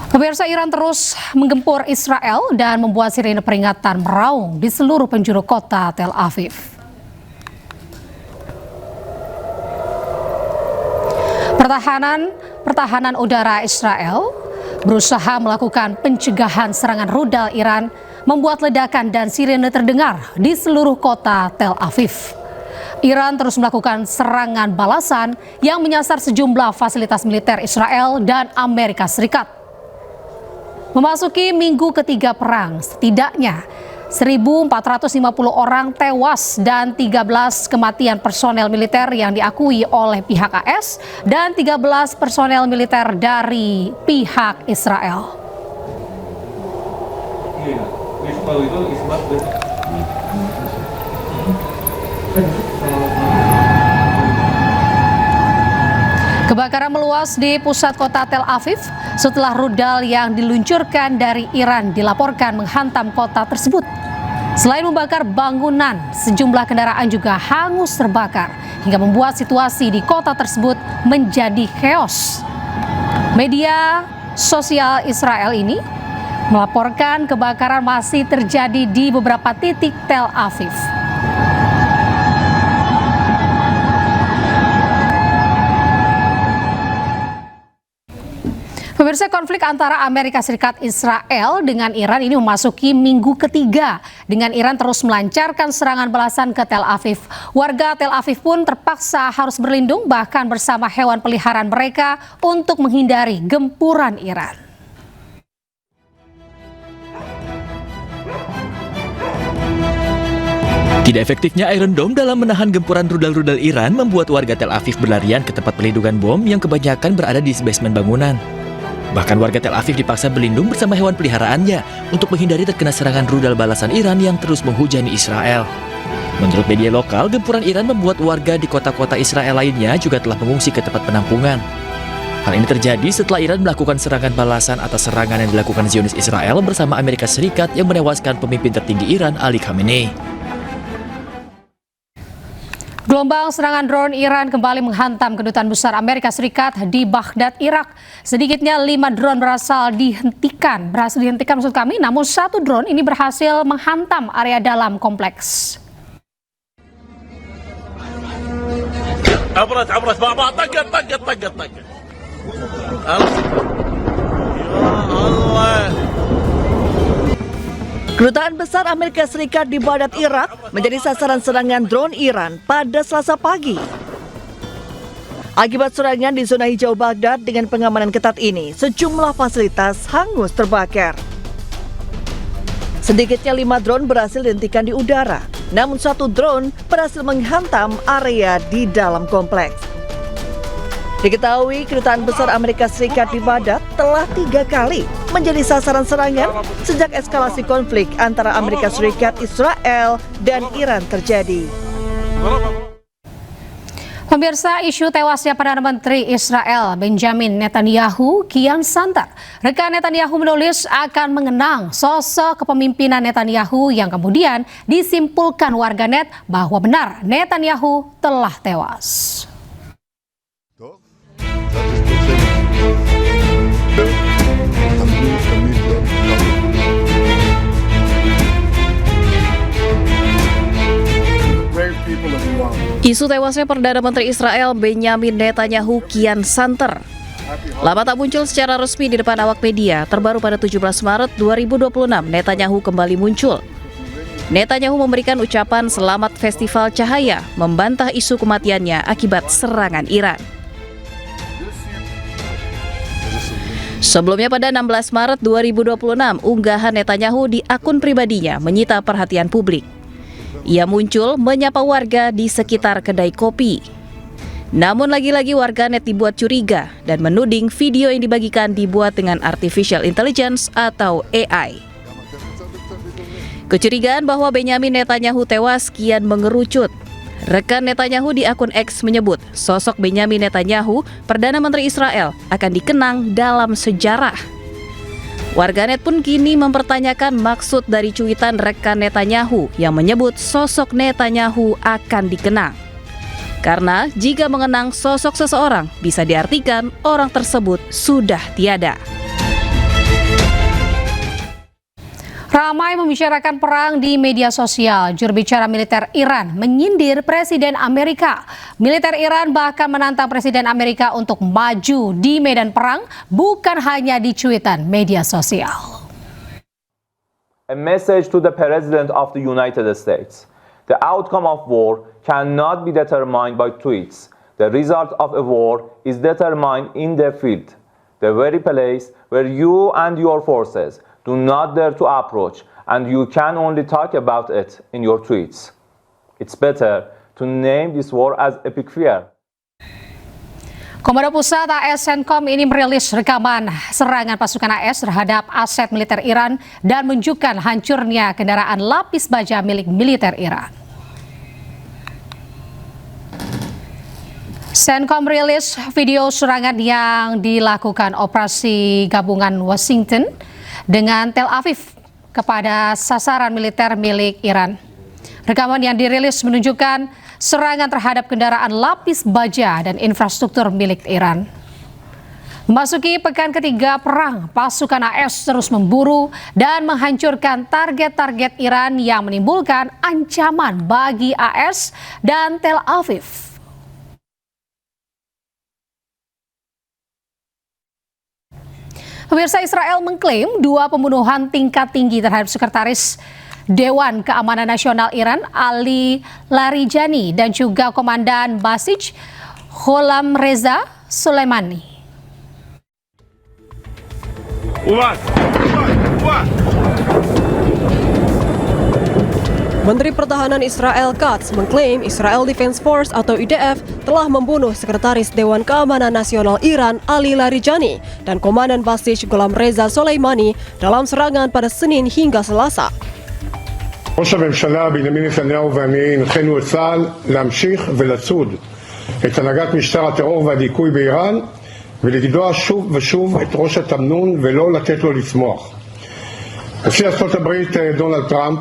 Pemirsa, Iran terus menggempur Israel dan membuat sirine peringatan meraung di seluruh penjuru kota Tel Aviv. Pertahanan udara Israel berusaha melakukan pencegahan serangan rudal Iran, membuat ledakan dan sirine terdengar di seluruh kota Tel Aviv. Iran terus melakukan serangan balasan yang menyasar sejumlah fasilitas militer Israel dan Amerika Serikat. Memasuki minggu ketiga perang, setidaknya 1.450 orang tewas dan 13 kematian personel militer yang diakui oleh pihak AS dan 13 personel militer dari pihak Israel. Kebakaran meluas di pusat kota Tel Aviv setelah rudal yang diluncurkan dari Iran dilaporkan menghantam kota tersebut. Selain membakar bangunan, sejumlah kendaraan juga hangus terbakar hingga membuat situasi di kota tersebut menjadi chaos. Media sosial Israel ini melaporkan kebakaran masih terjadi di beberapa titik Tel Aviv. Pemirsa, konflik antara Amerika Serikat Israel dengan Iran ini memasuki minggu ketiga dengan Iran terus melancarkan serangan balasan ke Tel Aviv. Warga Tel Aviv pun terpaksa harus berlindung bahkan bersama hewan peliharaan mereka untuk menghindari gempuran Iran. Tidak efektifnya Iron Dome dalam menahan gempuran rudal-rudal Iran membuat warga Tel Aviv berlarian ke tempat pelindungan bom yang kebanyakan berada di basement bangunan. Bahkan warga Tel Aviv dipaksa berlindung bersama hewan peliharaannya untuk menghindari terkena serangan rudal balasan Iran yang terus menghujani Israel. Menurut media lokal, gempuran Iran membuat warga di kota-kota Israel lainnya juga telah mengungsi ke tempat penampungan. Hal ini terjadi setelah Iran melakukan serangan balasan atas serangan yang dilakukan Zionis Israel bersama Amerika Serikat yang menewaskan pemimpin tertinggi Iran, Ali Khamenei. Gelombang serangan drone Iran kembali menghantam kedutaan besar Amerika Serikat di Baghdad, Irak. Sedikitnya 5 drone berhasil dihentikan maksud kami, namun 1 drone ini berhasil menghantam area dalam kompleks. عبرت طقت Kedutaan besar Amerika Serikat di Baghdad, Irak menjadi sasaran serangan drone Iran pada Selasa pagi. Akibat serangan di zona hijau Baghdad dengan pengamanan ketat ini, sejumlah fasilitas hangus terbakar. Sedikitnya 5 drone berhasil dihentikan di udara, namun 1 drone berhasil menghantam area di dalam kompleks. Diketahui kedutaan besar Amerika Serikat di Baghdad telah 3 kali menjadi sasaran serangan sejak eskalasi konflik antara Amerika Serikat, Israel, dan Iran terjadi. Pemirsa, isu tewasnya Perdana Menteri Israel Benjamin Netanyahu kian santer. Rekan Netanyahu menulis akan mengenang sosok kepemimpinan Netanyahu yang kemudian disimpulkan warganet bahwa benar Netanyahu telah tewas. Isu tewasnya Perdana Menteri Israel Benjamin Netanyahu kian santer. Lama tak muncul secara resmi di depan awak media, terbaru pada 17 Maret 2026 Netanyahu kembali muncul. Netanyahu memberikan ucapan selamat Festival Cahaya, membantah isu kematiannya akibat serangan Iran. Sebelumnya pada 16 Maret 2026, unggahan Netanyahu di akun pribadinya menyita perhatian publik. Ia muncul menyapa warga di sekitar kedai kopi. Namun lagi-lagi warganet dibuat curiga dan menuding video yang dibagikan dibuat dengan artificial intelligence atau AI. Kecurigaan bahwa Benjamin Netanyahu tewas kian mengerucut. Rekan Netanyahu di akun X menyebut sosok Benjamin Netanyahu, Perdana Menteri Israel, akan dikenang dalam sejarah. Warganet pun kini mempertanyakan maksud dari cuitan rekan Netanyahu yang menyebut sosok Netanyahu akan dikenang. Karena jika mengenang sosok seseorang bisa diartikan orang tersebut sudah tiada. Ramai membicarakan perang di media sosial. Juru bicara militer Iran menyindir Presiden Amerika. Militer Iran bahkan menantang Presiden Amerika untuk maju di medan perang, bukan hanya di cuitan media sosial. A message to the President of the United States. The outcome of war cannot be determined by tweets. The result of a war is determined in the field, the very place where you and your forces do not dare to approach, and you can only talk about it in your tweets. It's better to name this war as epic fear. Komando Pusat AS CENTCOM ini merilis rekaman serangan pasukan AS terhadap aset militer Iran dan menunjukkan hancurnya kendaraan lapis baja milik militer Iran. CENTCOM merilis video serangan yang dilakukan operasi gabungan Washington dengan Tel Aviv kepada sasaran militer milik Iran. Rekaman yang dirilis menunjukkan serangan terhadap kendaraan lapis baja dan infrastruktur milik Iran. Memasuki pekan ketiga perang, pasukan AS terus memburu dan menghancurkan target-target Iran yang menimbulkan ancaman bagi AS dan Tel Aviv. Pemirsa, Israel mengklaim 2 pembunuhan tingkat tinggi terhadap Sekretaris Dewan Keamanan Nasional Iran Ali Larijani dan juga Komandan Basij Gholam Reza Soleimani. Menteri Pertahanan Israel Katz mengklaim Israel Defense Force atau IDF telah membunuh Sekretaris Dewan Keamanan Nasional Iran Ali Larijani dan Komandan Basij Gholam Reza Soleimani dalam serangan pada Senin hingga Selasa. ראש הממשלה בנימין נתניהו ואני הנחינו את צה"ל להמשיך ולצוד את הנהגת משטר הטרור והדיכוי באיראן ולגדוע שוב ושוב את ראש התמנון ולא לתת לו לצמוח. נשיא ארצות הברית דונלד טראמפ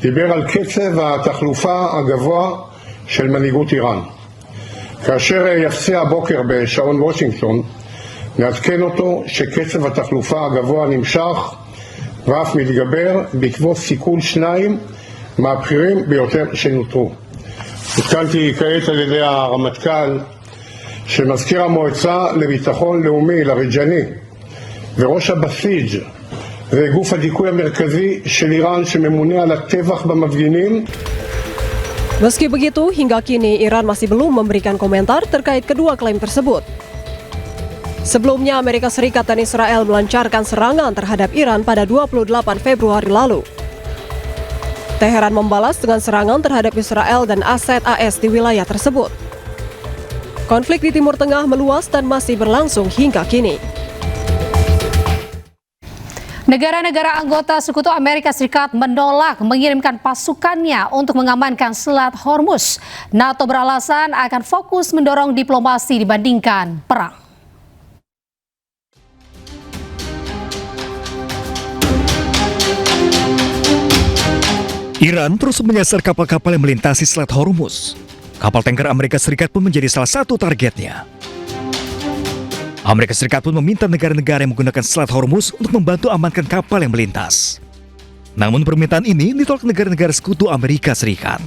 דיבר על קצב התחלופה הגבוה של מנהיגות איראן. כאשר יפציע הבוקר בשעון וושינגטון, נעדכן אותו שקצב התחלופה הגבוה נמשך ואף מתגבר בעקבות סיכול 2 מהבכירים ביותר שנותרו. עודכנתי כעת על ידי הרמטכ"ל שמזכיר המועצה לביטחון לאומי לריג'ני וראש הבסיג' זה גוף הדיכוי המרכזי של איראן שממונה על הטבח במפגינים. Meski begitu, hingga kini Iran masih belum memberikan komentar terkait kedua klaim tersebut. Sebelumnya, Amerika Serikat dan Israel melancarkan serangan terhadap Iran pada 28 Februari lalu. Teheran membalas dengan serangan terhadap Israel dan aset AS di wilayah tersebut. Konflik di Timur Tengah meluas dan masih berlangsung hingga kini. Negara-negara anggota Sekutu Amerika Serikat menolak mengirimkan pasukannya untuk mengamankan Selat Hormuz. NATO beralasan akan fokus mendorong diplomasi dibandingkan perang. Iran terus menyasar kapal-kapal yang melintasi Selat Hormuz. Kapal tanker Amerika Serikat pun menjadi salah satu targetnya. Amerika Serikat pun meminta negara-negara yang menggunakan Selat Hormuz untuk membantu amankan kapal yang melintas. Namun permintaan ini ditolak negara-negara sekutu Amerika Serikat.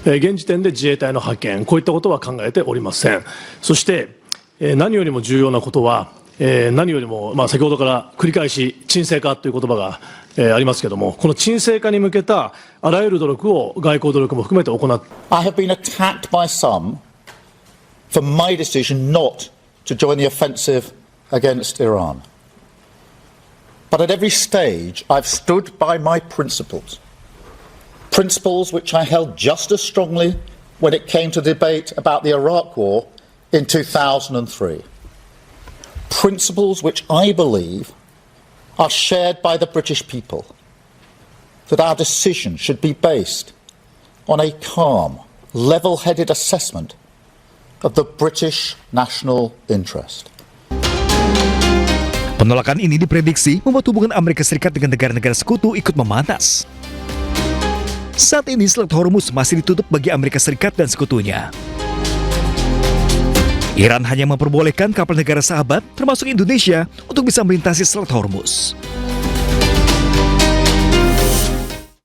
現時点で自衛隊の派遣、こういったことは考えておりません。そして、何よりも重要なことは、何よりも、先ほどから繰り返し沈静化という言葉が、ありますけども、この沈静化に向けたあらゆる努力を外交努力も含めて行って。I have been attacked by some for my decision not to join the offensive against Iran. But at every stage, I've stood by my principles. Principles which I held just as strongly when it came to debate about the Iraq War in 2003. Principles which I believe are shared by the British people, that our decision should be based on a calm, level-headed assessment of the British national interest. Penolakan ini diprediksi membuat hubungan Amerika Serikat dengan negara-negara sekutu ikut memanas. Saat ini Selat Hormuz masih ditutup bagi Amerika Serikat dan sekutunya. Iran hanya memperbolehkan kapal negara sahabat, termasuk Indonesia, untuk bisa melintasi Selat Hormuz.